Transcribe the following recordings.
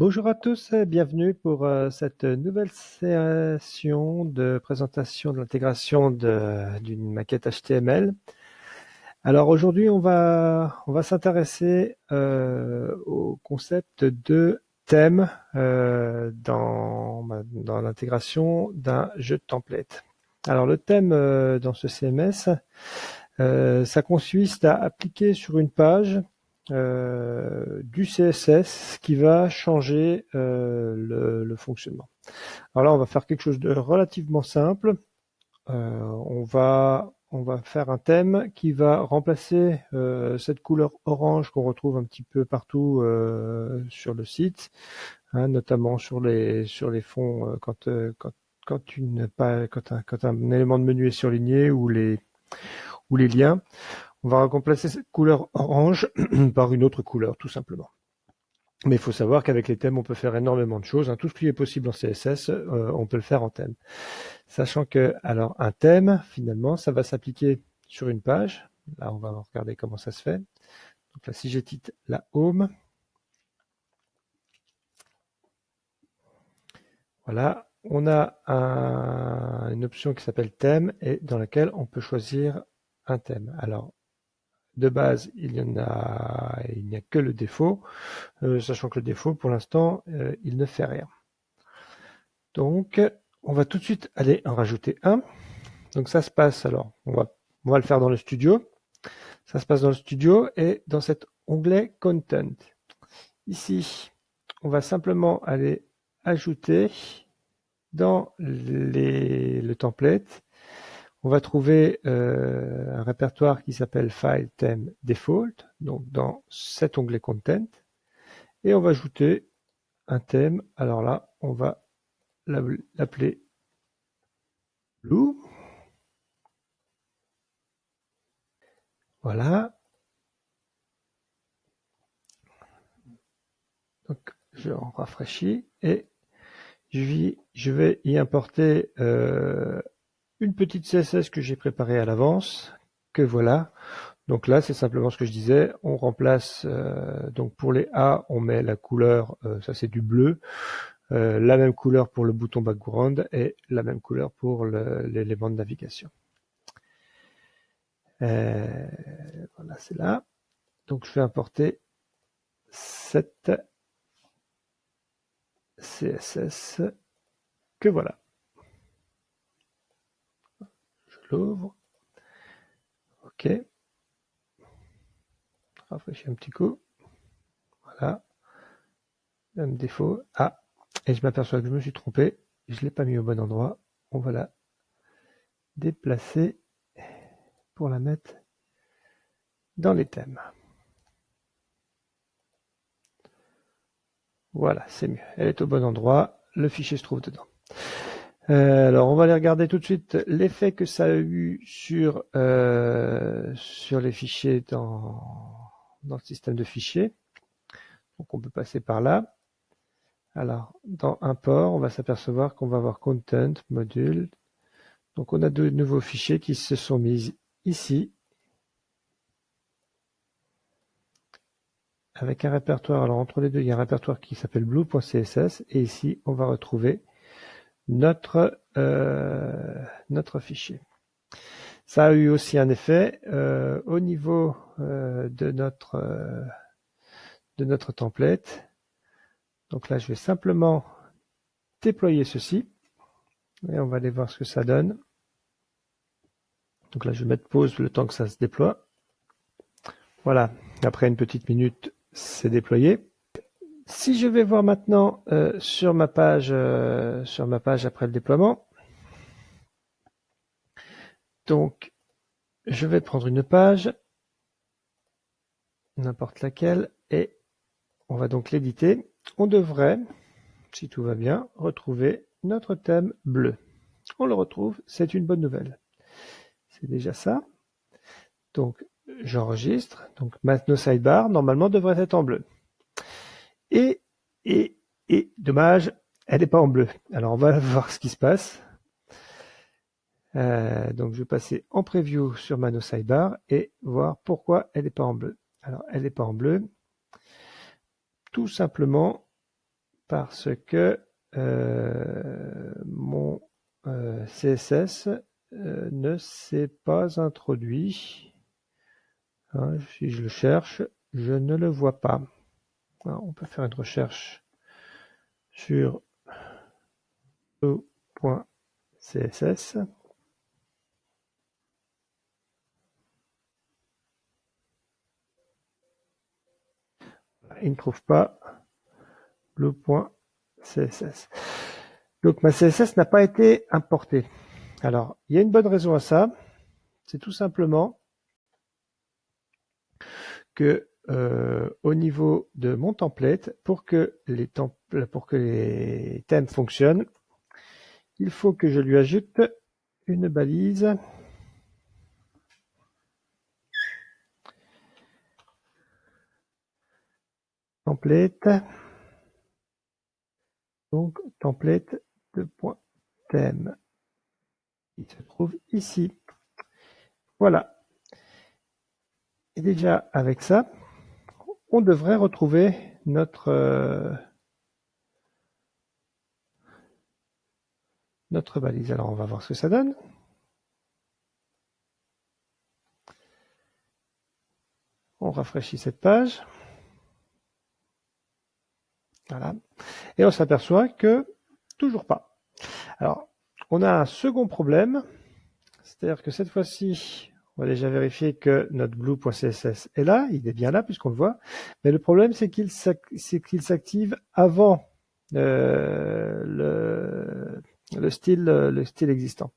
Bonjour à tous et bienvenue pour cette nouvelle session de présentation de l'intégration d'une maquette HTML. Alors aujourd'hui, on va s'intéresser au concept de thème dans l'intégration d'un jeu de template. Alors le thème dans ce CMS, ça consiste à appliquer sur une page du CSS qui va changer le fonctionnement. Alors là, on va faire quelque chose de relativement simple. On va faire un thème qui va remplacer cette couleur orange qu'on retrouve un petit peu partout sur le site, hein, notamment sur les fonds quand un élément de menu est surligné ou les liens. On va remplacer cette couleur orange par une autre couleur, tout simplement. Mais il faut savoir qu'avec les thèmes, on peut faire énormément de choses. Hein. Tout ce qui est possible en CSS, on peut le faire en thème. Sachant que, alors, un thème, finalement, ça va s'appliquer sur une page. Là, on va regarder comment ça se fait. Donc là, si j'édite la home, voilà, on a une option qui s'appelle thème et dans laquelle on peut choisir un thème. Alors, de base, il n'y a que le défaut, sachant que le défaut, pour l'instant, il ne fait rien. Donc, on va tout de suite aller en rajouter un. Donc ça se passe, alors, on va le faire dans le studio. Ça se passe dans le studio et dans cet onglet Content. Ici, on va simplement aller ajouter dans le template. On va trouver un répertoire qui s'appelle File Theme Default, donc dans cet onglet Content. Et on va ajouter un thème. Alors là, on va l'appeler Blue. Voilà. Donc, je rafraîchis et je vais y importer une petite CSS que j'ai préparée à l'avance, que voilà. Donc là, c'est simplement ce que je disais, on remplace, donc pour les A, on met la couleur, ça c'est du bleu, la même couleur pour le bouton background et la même couleur pour l'élément de navigation. Voilà, c'est là. Donc je vais importer cette CSS que voilà. Je l'ouvre. OK. Rafraîchis un petit coup. Voilà. Même défaut. Ah, et je m'aperçois que je me suis trompé. Je ne l'ai pas mis au bon endroit. On va la déplacer pour la mettre dans les thèmes. Voilà, c'est mieux. Elle est au bon endroit. Le fichier se trouve dedans. Alors, on va aller regarder tout de suite l'effet que ça a eu sur les fichiers dans le système de fichiers. Donc, on peut passer par là. Alors, dans Import, on va s'apercevoir qu'on va avoir Content, Module. Donc, on a de nouveaux fichiers qui se sont mis ici. Avec un répertoire. Alors, entre les deux, il y a un répertoire qui s'appelle blue.css. Et ici, on va retrouver notre fichier. Ça a eu aussi un effet au niveau de notre template. Donc là, je vais simplement déployer ceci et on va aller voir ce que ça donne. Donc là, je vais mettre pause le temps que ça se déploie. Voilà, après une petite minute, c'est déployé. Si je vais voir maintenant sur ma page après le déploiement, donc je vais prendre une page, n'importe laquelle, et on va donc l'éditer. On devrait, si tout va bien, retrouver notre thème bleu. On le retrouve, c'est une bonne nouvelle. C'est déjà ça. Donc, j'enregistre. Donc, maintenant, sidebar, normalement, devrait être en bleu. Et dommage, elle n'est pas en bleu. Alors, on va voir ce qui se passe. Donc, je vais passer en preview sur ma no sidebar et voir pourquoi elle n'est pas en bleu. Alors, elle n'est pas en bleu. Tout simplement parce que mon CSS ne s'est pas introduit. Hein, si je le cherche, je ne le vois pas. Alors, on peut faire une recherche sur blue.css. Il ne trouve pas blue.css. Donc ma CSS n'a pas été importée. Alors, il y a une bonne raison à ça. C'est tout simplement que au niveau de mon template, pour que les thèmes fonctionnent, il faut que je lui ajoute une balise template, donc template de .thème qui se trouve ici. Voilà. Et déjà avec ça, on devrait retrouver notre balise. Alors on va voir ce que ça donne. On rafraîchit cette page. Voilà. Et on s'aperçoit que toujours pas. Alors, on a un second problème. C'est-à-dire que cette fois-ci, on va déjà vérifier que notre blue.css est là. Il est bien là puisqu'on le voit. Mais le problème, c'est qu'il s'active avant le style existant.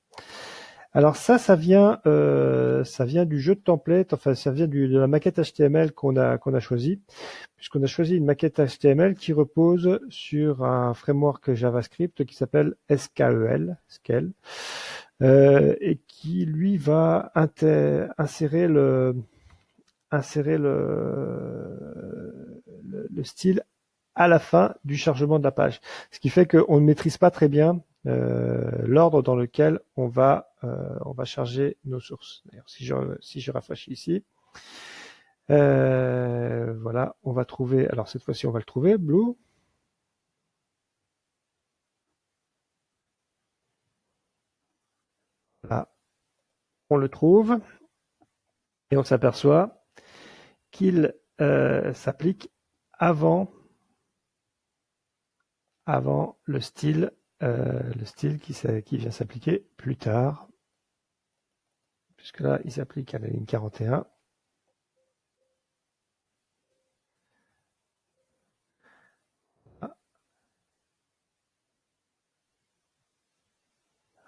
Alors ça vient du jeu de template, enfin ça vient de la maquette HTML qu'on a choisi, puisqu'on a choisi une maquette HTML qui repose sur un framework JavaScript qui s'appelle SKEL, et qui lui va insérer le style à la fin du chargement de la page. Ce qui fait qu'on ne maîtrise pas très bien l'ordre dans lequel on va charger nos sources. D'ailleurs, si je rafraîchis ici, voilà, on va trouver, alors cette fois-ci on va le trouver, Blue. Là, on le trouve et on s'aperçoit qu'il s'applique avant le style qui vient s'appliquer plus tard, puisque là il s'applique à la ligne 41.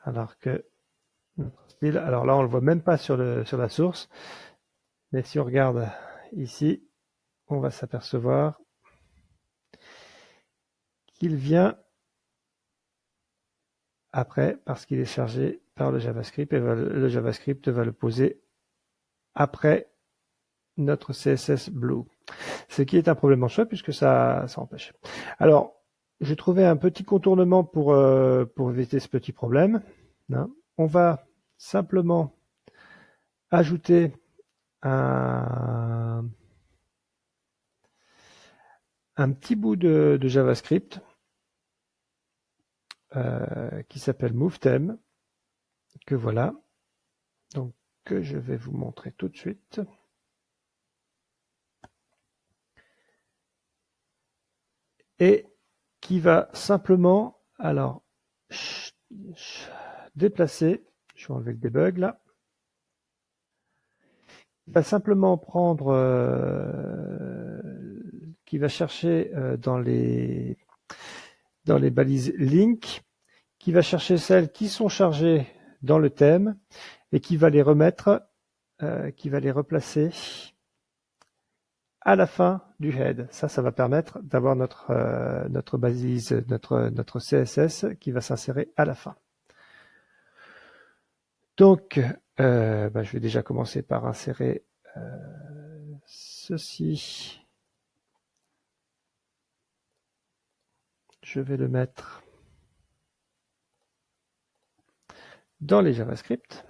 Alors que notre style, alors là on le voit même pas sur la source, mais si on regarde ici, on va s'apercevoir qu'il vient après parce qu'il est chargé par le JavaScript et le JavaScript va le poser après notre CSS Blue. Ce qui est un problème en soi puisque ça empêche. Alors, j'ai trouvé un petit contournement pour éviter ce petit problème. Hein. On va simplement ajouter un petit bout de JavaScript qui s'appelle MoveTheme, que voilà, donc que je vais vous montrer tout de suite. Et qui va simplement, alors, déplacer, je vais enlever le debug là, il va simplement prendre, qui va chercher dans les balises link, qui va chercher celles qui sont chargées dans le thème et qui va les remettre, qui va les replacer à la fin du head. Ça va permettre d'avoir notre balise, notre CSS qui va s'insérer à la fin. Donc, je vais déjà commencer par insérer ceci. Je vais le mettre dans les JavaScript.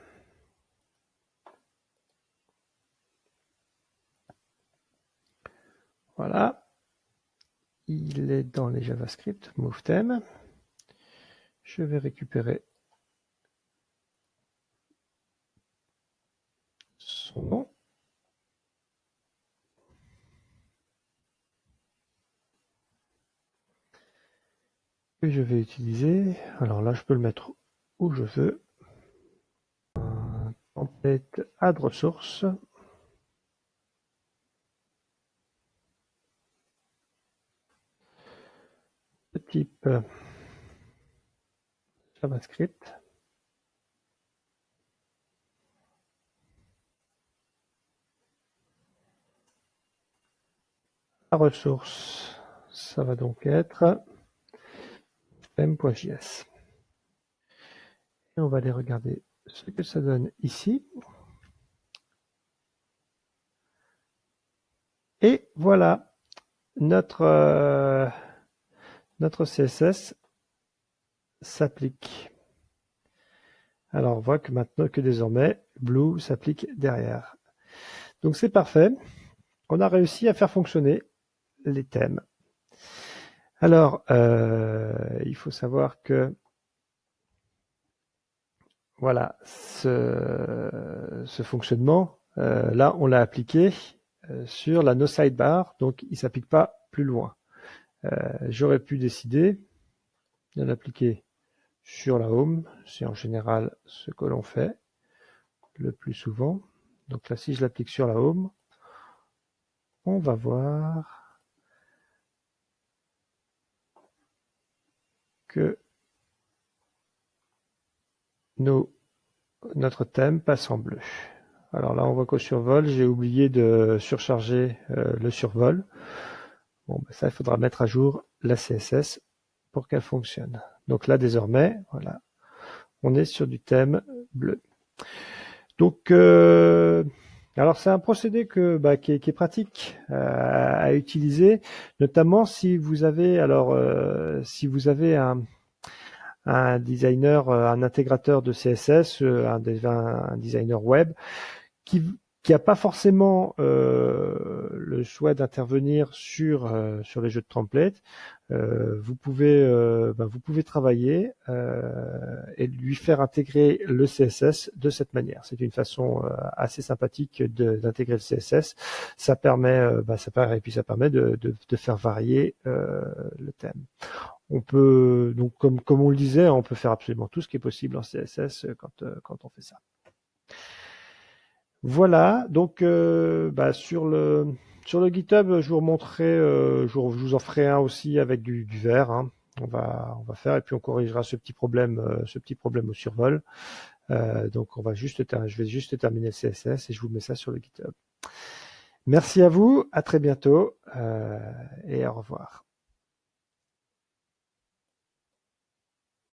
Voilà. Il il est dans les JavaScript, move theme. Je vais récupérer son nom. Que je vais utiliser. Alors là, je peux le mettre où je veux. Un template add resource. De type JavaScript. La ressource, ça va donc être m.js. Et on va aller regarder ce que ça donne ici. Et voilà, notre CSS s'applique. Alors on voit que maintenant que désormais Blue s'applique derrière. Donc c'est parfait. On a réussi à faire fonctionner les thèmes. Alors il faut savoir que voilà, ce fonctionnement, là on l'a appliqué sur la no sidebar, donc il ne s'applique pas plus loin. J'aurais pu décider de l'appliquer sur la home, c'est en général ce que l'on fait le plus souvent. Donc là, si je l'applique sur la home, on va voir que notre thème passe en bleu. Alors là, on voit qu'au survol, j'ai oublié de surcharger le survol. Bon, ben ça, il faudra mettre à jour la CSS pour qu'elle fonctionne. Donc là, désormais, voilà, on est sur du thème bleu. Donc, alors c'est un procédé qui est pratique à utiliser, notamment si vous avez un designer, un intégrateur de CSS, un designer web qui n'a pas forcément le choix d'intervenir sur les jeux de templates. Vous pouvez travailler et lui faire intégrer le CSS de cette manière. C'est une façon assez sympathique d'intégrer le CSS. Ça permet de faire varier le thème. On peut donc comme on le disait, on peut faire absolument tout ce qui est possible en CSS quand on fait ça. Voilà, donc sur le GitHub, je vous remontrerai, je vous en ferai un aussi avec du vert. Hein. On va faire et puis on corrigera ce petit problème au survol. Donc je vais juste terminer le CSS et je vous mets ça sur le GitHub. Merci à vous, à très bientôt et au revoir.